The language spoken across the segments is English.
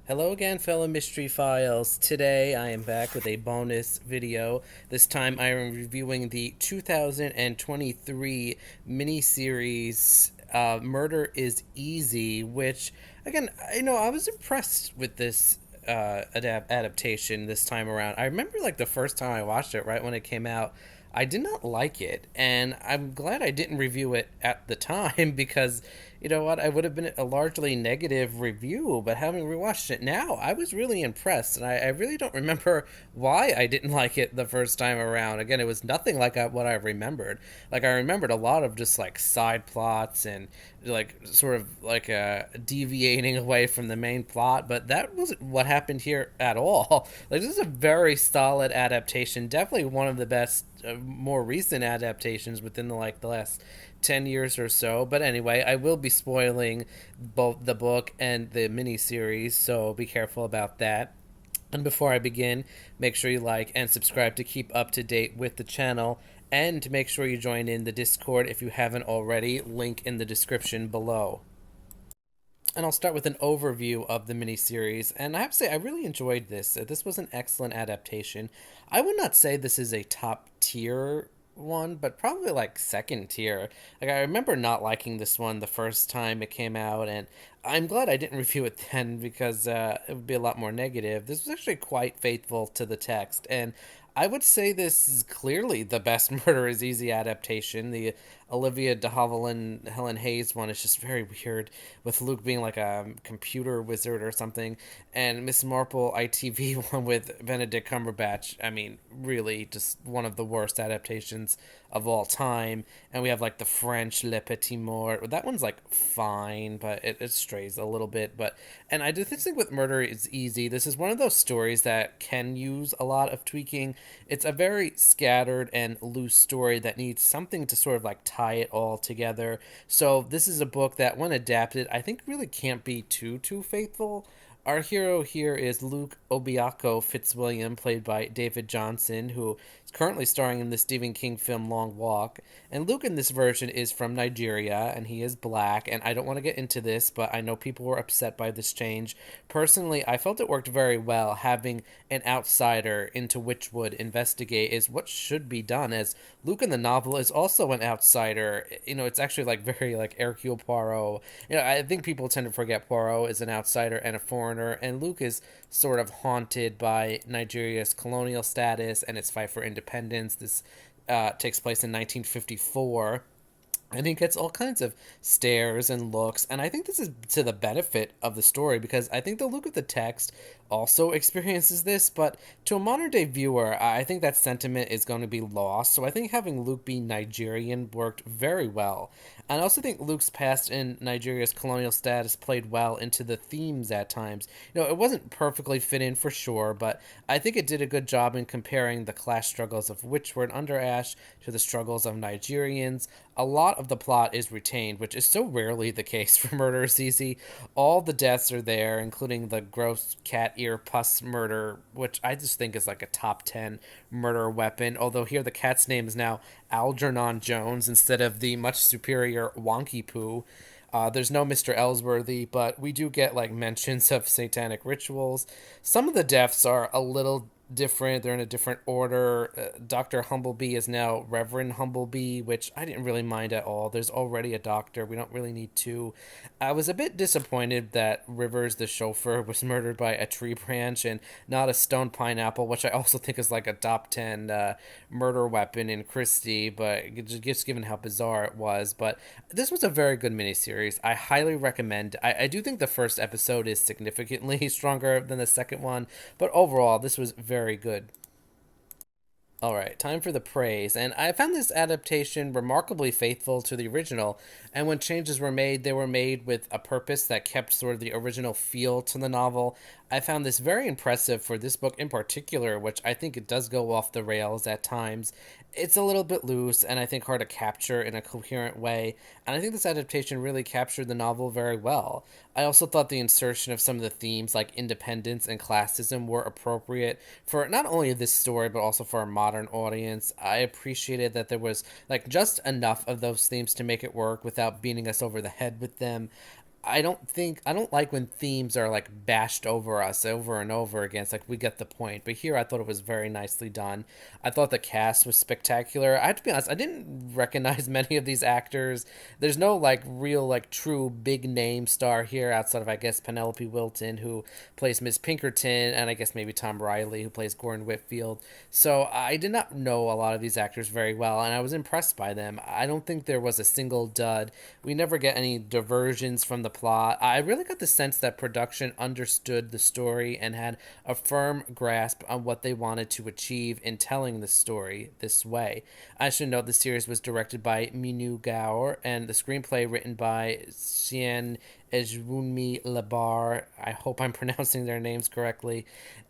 Hello again, fellow Mystery Files. Today I am back with a bonus video. This time I am reviewing the 2023 miniseries Murder is Easy, which, again, I was impressed with this adaptation this time around. I remember, like, the first time I watched it, right when it came out, I did not like it, and I'm glad I didn't review it at the time because you know what, I would have been a largely negative review, but having rewatched it now, I was really impressed, and I really don't remember why I didn't like it the first time around. Again, it was nothing like what I remembered. Like, I remembered a lot of just like side plots and like sort of like deviating away from the main plot, but that wasn't what happened here at all. Like, this is a very solid adaptation, definitely one of the best more recent adaptations within the last 10 years or so. But anyway, I will be spoiling both the book and the miniseries, so be careful about that. And before I begin, make sure you like and subscribe to keep up to date with the channel, and to make sure you join in the Discord if you haven't already, link in the description below. And I'll start with an overview of the miniseries. And I have to say, I really enjoyed this. This was an excellent adaptation. I would not say this is a top tier one, but probably like second tier. Like, I remember not liking this one the first time it came out, and I'm glad I didn't review it then because it would be a lot more negative. This was actually quite faithful to the text, and I would say this is clearly the best Murder is Easy adaptation. The Olivia de Havilland, Helen Hayes one is just very weird, with Luke being like a computer wizard or something, and Miss Marple ITV one with Benedict Cumberbatch. I mean, really, just one of the worst adaptations of all time. And we have like the French Le Petit Mort. That one's like fine, but it strays a little bit. But and I do think with Murder is Easy. This is one of those stories that can use a lot of tweaking. It's a very scattered and loose story that needs something to sort of like tie it all together. So this is a book that, when adapted, I think really can't be too faithful. Our hero here is Luke Obiako Fitzwilliam, played by David Johnson, who is currently starring in the Stephen King film Long Walk. And Luke in this version is from Nigeria, and he is black. And I don't want to get into this, but I know people were upset by this change. Personally, I felt it worked very well. Having an outsider into Witchwood investigate is what should be done, as Luke in the novel is also an outsider. It's actually like very like Hercule Poirot. I think people tend to forget Poirot is an outsider and a foreigner, and Luke is sort of haunted by Nigeria's colonial status and its fight for independence. This takes place in 1954. And he gets all kinds of stares and looks, and I think this is to the benefit of the story, because I think the Luke of the text also experiences this, but to a modern day viewer, I think that sentiment is going to be lost. So I think having Luke be Nigerian worked very well. And I also think Luke's past in Nigeria's colonial status played well into the themes at times. It wasn't perfectly fit in for sure, but I think it did a good job in comparing the class struggles of Witchward under Ash to the struggles of Nigerians. A lot of the plot is retained, which is so rarely the case for Murder is Easy. All the deaths are there, including the gross cat ear pus murder, which I just think is like a top 10 murder weapon. Although here the cat's name is now Algernon Jones instead of the much superior Wonky Poo. There's no Mr. Ellsworthy, but we do get like mentions of satanic rituals. Some of the deaths are a little different. They're in a different order. Dr. Humblebee is now Reverend Humblebee, which I didn't really mind at all. There's already a doctor. We don't really need two. I was a bit disappointed that Rivers, the chauffeur, was murdered by a tree branch and not a stone pineapple, which I also think is like a top 10 murder weapon in Christie, but just given how bizarre it was. But this was a very good miniseries. I highly recommend. I do think the first episode is significantly stronger than the second one, but overall, this was very good. All right, time for the praise. And I found this adaptation remarkably faithful to the original. And when changes were made, they were made with a purpose that kept sort of the original feel to the novel. I found this very impressive for this book in particular, which I think it does go off the rails at times. It's a little bit loose and I think hard to capture in a coherent way. And I think this adaptation really captured the novel very well. I also thought the insertion of some of the themes like independence and classism were appropriate for not only this story but also for a modern audience. I appreciated that there was like just enough of those themes to make it work without beating us over the head with them. I don't like when themes are like bashed over us over and over again. It's like we get the point. But here I thought it was very nicely done. I thought the cast was spectacular. I have to be honest, I didn't recognize many of these actors. There's no like real like true big name star here outside of I guess Penelope Wilton who plays Miss Pinkerton and I guess maybe Tom Riley who plays Gordon Whitfield. So I did not know a lot of these actors very well and I was impressed by them. I don't think there was a single dud. We never get any diversions from the plot. I really got the sense that production understood the story and had a firm grasp on what they wanted to achieve in telling the story this way. I should note the series was directed by Minu Gaur and the screenplay written by Sien Ejwunmi Labar. I hope I'm pronouncing their names correctly.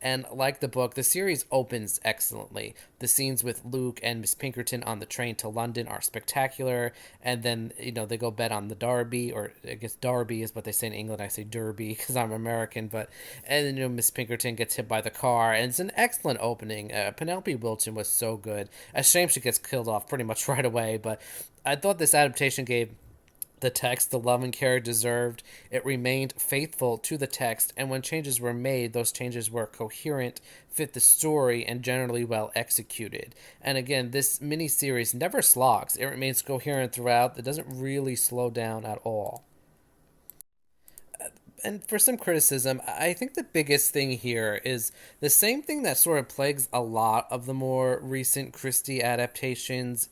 And like the book, the series opens excellently. The scenes with Luke and Miss Pinkerton on the train to London are spectacular. And then, they go bet on the Derby, or I guess Derby is what they say in England. I say Derby because I'm American. But, and then, Miss Pinkerton gets hit by the car. And it's an excellent opening. Penelope Wilton was so good. A shame she gets killed off pretty much right away. But I thought this adaptation gave the text the love and care it deserved. It remained faithful to the text, and when changes were made, those changes were coherent, fit the story, and generally well executed. And again, this miniseries never slogs. It remains coherent throughout. It doesn't really slow down at all. And for some criticism, I think the biggest thing here is the same thing that sort of plagues a lot of the more recent Christie adaptations,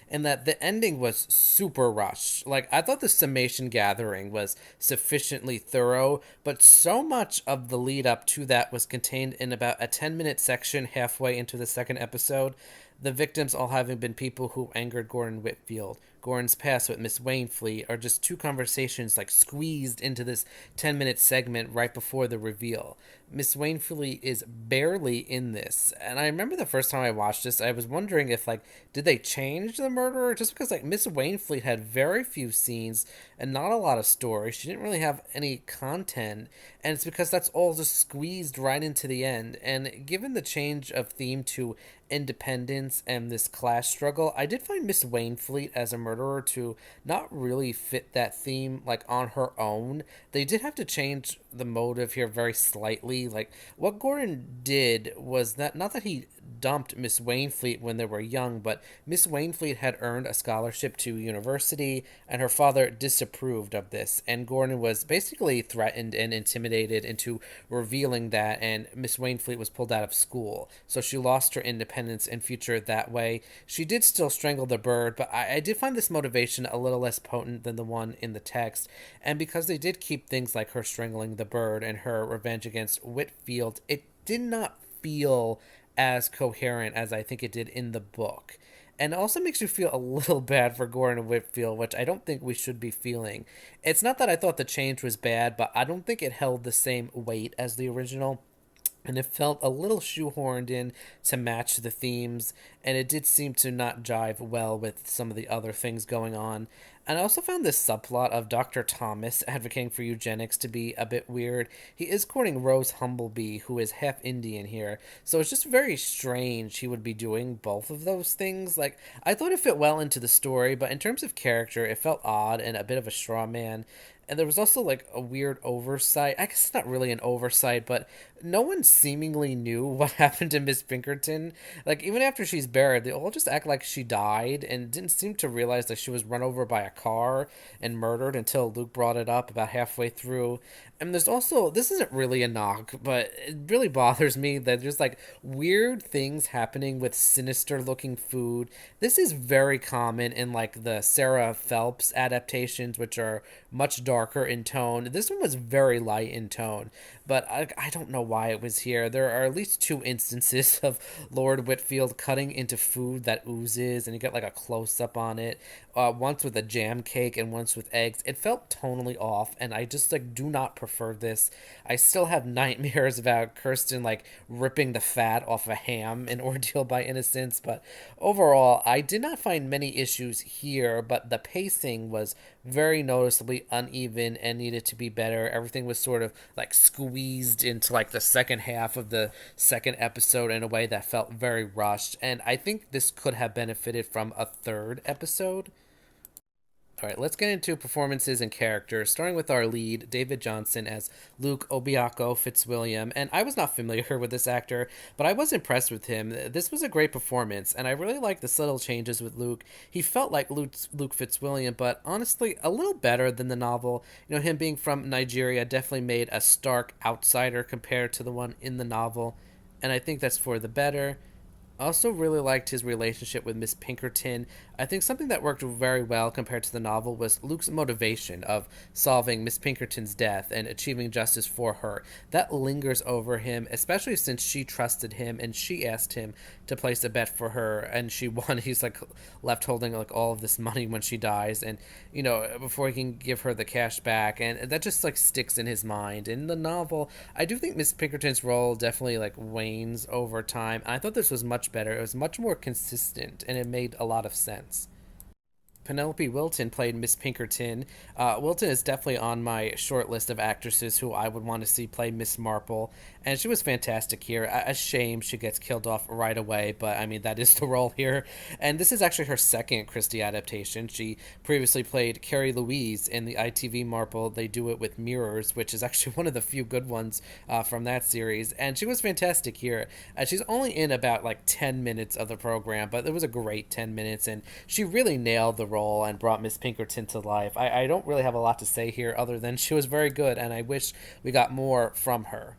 and that the ending was super rushed. Like, I thought the summation gathering was sufficiently thorough, but so much of the lead up to that was contained in about a 10-minute section halfway into the second episode. The victims all having been people who angered Gordon Whitfield. Gordon's past with Miss Wainfleet are just two conversations like squeezed into this 10-minute segment right before the reveal. Miss Wainfleet is barely in this. And I remember the first time I watched this, I was wondering if, like, did they change the murderer? Just because, like, Miss Wainfleet had very few scenes and not a lot of story. She didn't really have any content. And it's because that's all just squeezed right into the end. And given the change of theme to independence and this class struggle, I did find Miss Wainfleet as a murderer to not really fit that theme like on her own. They did have to change the motive here very slightly. Like what Gordon did was that not that he dumped Miss Wainfleet when they were young, but Miss Wainfleet had earned a scholarship to university and her father disapproved of this, and Gordon was basically threatened and intimidated into revealing that, and Miss Wainfleet was pulled out of school. So she lost her independence and future that way. She did still strangle the bird, but I did find this motivation a little less potent than the one in the text. And because they did keep things like her strangling the bird and her revenge against Whitfield, it did not feel as coherent as I think it did in the book. And it also makes you feel a little bad for Gordon Whitfield, which I don't think we should be feeling. It's not that I thought the change was bad, but I don't think it held the same weight as the original, and it felt a little shoehorned in to match the themes, and it did seem to not jive well with some of the other things going on. And I also found this subplot of Dr. Thomas advocating for eugenics to be a bit weird. He is courting Rose Humblebee, who is half Indian here, so it's just very strange he would be doing both of those things. Like, I thought it fit well into the story, but in terms of character, it felt odd and a bit of a straw man. And there was also like a weird oversight. I guess it's not really an oversight, but no one seemingly knew what happened to Miss Pinkerton. Like even after she's buried, they all just act like she died and didn't seem to realize that she was run over by a car and murdered until Luke brought it up about halfway through. And there's also, this isn't really a knock, but it really bothers me that there's like weird things happening with sinister looking food. This is very common in like the Sarah Phelps adaptations, which are much darker in tone. This one was very light in tone, but I don't know why it was here. There are at least two instances of Lord Whitfield cutting into food that oozes, and you get like a close up on it. Once with a jam cake and once with eggs. It felt tonally off, and I just like do not prefer this. I still have nightmares about Kirsten like ripping the fat off a ham in Ordeal by Innocence, but overall, I did not find many issues here, but the pacing was very noticeably uneven and needed to be better. Everything was sort of like squeezed into like the second half of the second episode in a way that felt very rushed, and I think this could have benefited from a third episode. All right, let's get into performances and characters, starting with our lead, David Johnson as Luke Obiako Fitzwilliam. And I was not familiar with this actor, but I was impressed with him. This was a great performance, and I really liked the subtle changes with Luke. He felt like Luke Fitzwilliam, but honestly, a little better than the novel. Him being from Nigeria definitely made a stark outsider compared to the one in the novel, and I think that's for the better. I also really liked his relationship with Miss Pinkerton. I think something that worked very well compared to the novel was Luke's motivation of solving Miss Pinkerton's death and achieving justice for her. That lingers over him, especially since she trusted him and she asked him to place a bet for her and she won. He's like left holding like all of this money when she dies, and before he can give her the cash back, and that just like sticks in his mind. In the novel, I do think Miss Pinkerton's role definitely like wanes over time. I thought this was much better. It was much more consistent and it made a lot of sense. Penelope Wilton played Miss Pinkerton. Wilton is definitely on my short list of actresses who I would want to see play Miss Marple, and she was fantastic here. A shame she gets killed off right away, but I mean, that is the role here. And this is actually her second Christie adaptation. She previously played Carrie Louise in the ITV Marple They Do It With Mirrors, which is actually one of the few good ones from that series, and she was fantastic here. She's only in about like 10 minutes of the program, but it was a great 10 minutes, and she really nailed the role and brought Miss Pinkerton to life. I don't really have a lot to say here other than she was very good, and I wish we got more from her.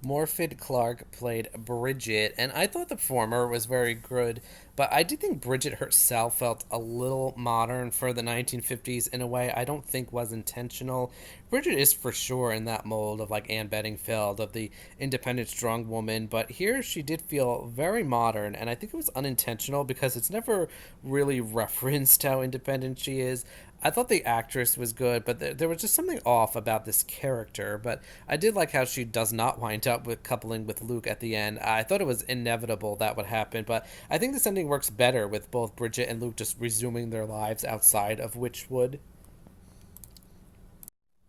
Morfydd Clark played Bridget, and I thought the former was very good, but I do think Bridget herself felt a little modern for the 1950s in a way I don't think was intentional. Bridget is for sure in that mold of like Anne Bedingfield, of the independent, strong woman, but here she did feel very modern, and I think it was unintentional because it's never really referenced how independent she is. I thought the actress was good, but there was just something off about this character. But I did like how she does not wind up with coupling with Luke at the end. I thought it was inevitable that would happen, but I think this ending works better with both Bridget and Luke just resuming their lives outside of Witchwood.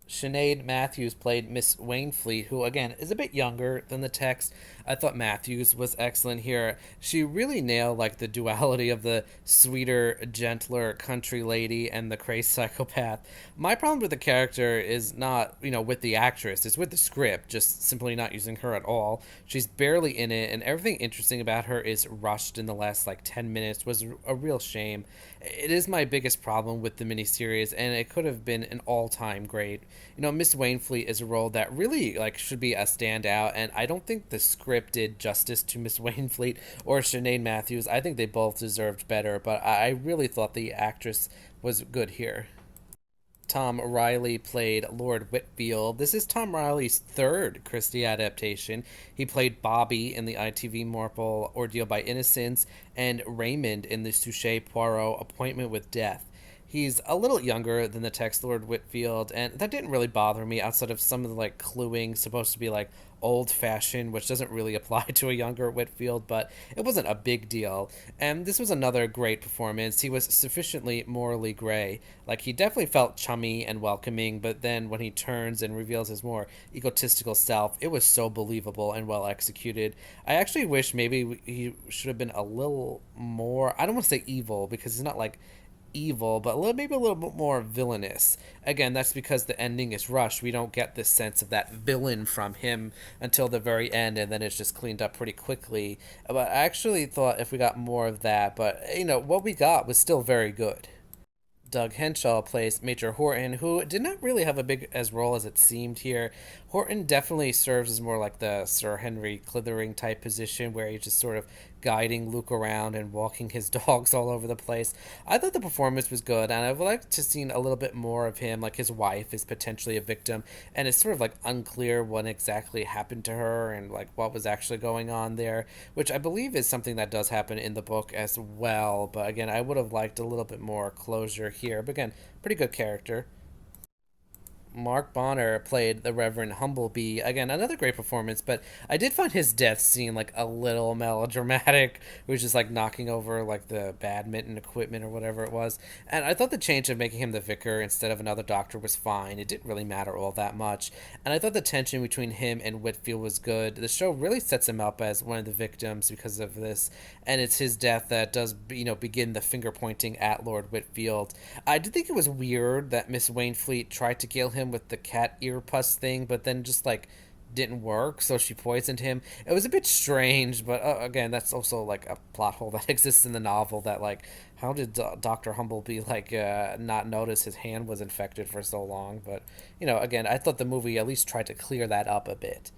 Sinead Matthews played Miss Wainfleet, who, again, is a bit younger than the text. I thought Matthews was excellent here. She really nailed, like, the duality of the sweeter, gentler country lady and the crazed psychopath. My problem with the character is not, with the actress. It's with the script, just simply not using her at all. She's barely in it, and everything interesting about her is rushed in the last, like, 10 minutes. Was a real shame. It is my biggest problem with the miniseries, and it could have been an all-time great. Miss Wainfleet is a role that really like should be a standout, and I don't think the script did justice to Miss Wainfleet or Sinead Matthews. I think they both deserved better, but I really thought the actress was good here. Tom Riley played Lord Whitfield. This is Tom Riley's third Christie adaptation. He played Bobby in the ITV Marple Ordeal by Innocence and Raymond in the Suchet Poirot Appointment with Death. He's a little younger than the text Lord Whitfield, and that didn't really bother me outside of some of the like cluing supposed to be like old fashioned, which doesn't really apply to a younger Whitfield, but it wasn't a big deal. And this was another great performance. He was sufficiently morally gray. Like, he definitely felt chummy and welcoming, but then when he turns and reveals his more egotistical self, it was so believable and well executed. I actually wish maybe he should have been a little more, I don't want to say evil, because he's not like evil, but maybe a little bit more villainous. Again, that's because the ending is rushed. We don't get this sense of that villain from him until the very end, and then it's just cleaned up pretty quickly. But I actually thought if we got more of that, but what we got was still very good. Doug Henshaw plays Major Horton, who did not really have a big as role as it seemed here. Horton definitely serves as more like the Sir Henry Clithering type position, where he's just sort of guiding Luke around and walking his dogs all over the place. I thought the performance was good, and I would like to see a little bit more of him. Like, his wife is potentially a victim, and it's sort of like unclear what exactly happened to her and like what was actually going on there, which I believe is something that does happen in the book as well. But again, I would have liked a little bit more closure here. But again, pretty good character. Mark Bonner played the Reverend Humblebee. Again, another great performance, but I did find his death scene like a little melodramatic. He was just like knocking over like the badminton equipment or whatever it was. And I thought the change of making him the vicar instead of another doctor was fine. It didn't really matter all that much. And I thought the tension between him and Whitfield was good. The show really sets him up as one of the victims because of this, and it's his death that does begin the finger pointing at Lord Whitfield. I did think it was weird that Miss Wainfleet tried to kill him with the cat ear pus thing, but then just like didn't work, so she poisoned him. It was a bit strange, but again, that's also like a plot hole that exists in the novel. That like, how did Doctor Humblebee like not notice his hand was infected for so long? But again, I thought the movie at least tried to clear that up a bit.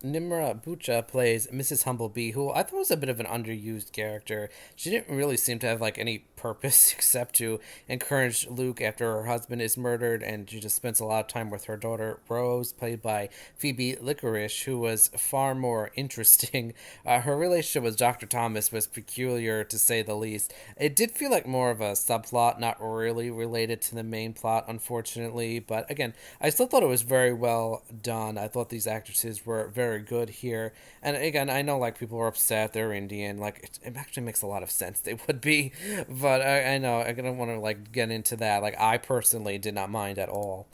Nimra Bucha plays Mrs. Humblebee, who I thought was a bit of an underused character. She didn't really seem to have like any purpose except to encourage Luke after her husband is murdered, and she just spends a lot of time with her daughter Rose, played by Phoebe Licorice, who was far more interesting. Her relationship with Dr. Thomas was peculiar to say the least. It did feel like more of a subplot, not really related to the main plot, unfortunately. But again, I still thought it was very well done. I thought these actresses were very good here. And again, I know like people are upset they're Indian. Like it actually makes a lot of sense they would be, but I know I don't want to like get into that. Like I personally did not mind at all.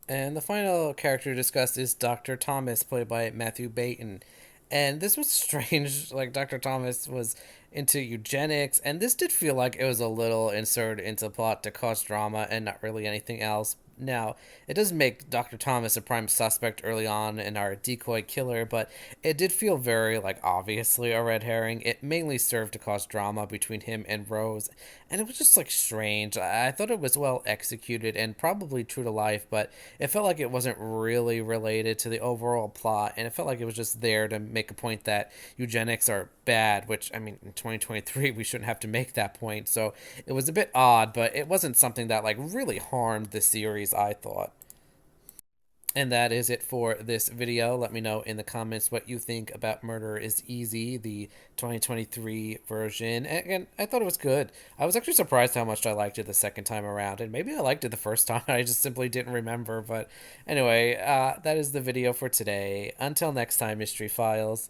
And the final character discussed is Dr. Thomas, played by Matthew Baton. And this was strange. Like, Dr. Thomas was into eugenics, and this did feel like it was a little inserted into plot to cause drama and not really anything else. Now, it does make Dr. Thomas a prime suspect early on in our decoy killer, but it did feel very, like, obviously a red herring. It mainly served to cause drama between him and Rose, and it was just, like, strange. I thought it was well executed and probably true to life, but it felt like it wasn't really related to the overall plot, and it felt like it was just there to make a point that eugenics are bad, which, I mean, in 2023, we shouldn't have to make that point, so it was a bit odd, but it wasn't something that, like, really harmed the series, I thought. And that is it for this video. Let me know in the comments what you think about Murder is Easy, the 2023 version. And again, I thought it was good. I was actually surprised how much I liked it the second time around. And maybe I liked it the first time. I just simply didn't remember. But anyway, that is the video for today. Until next time, Mystery Files.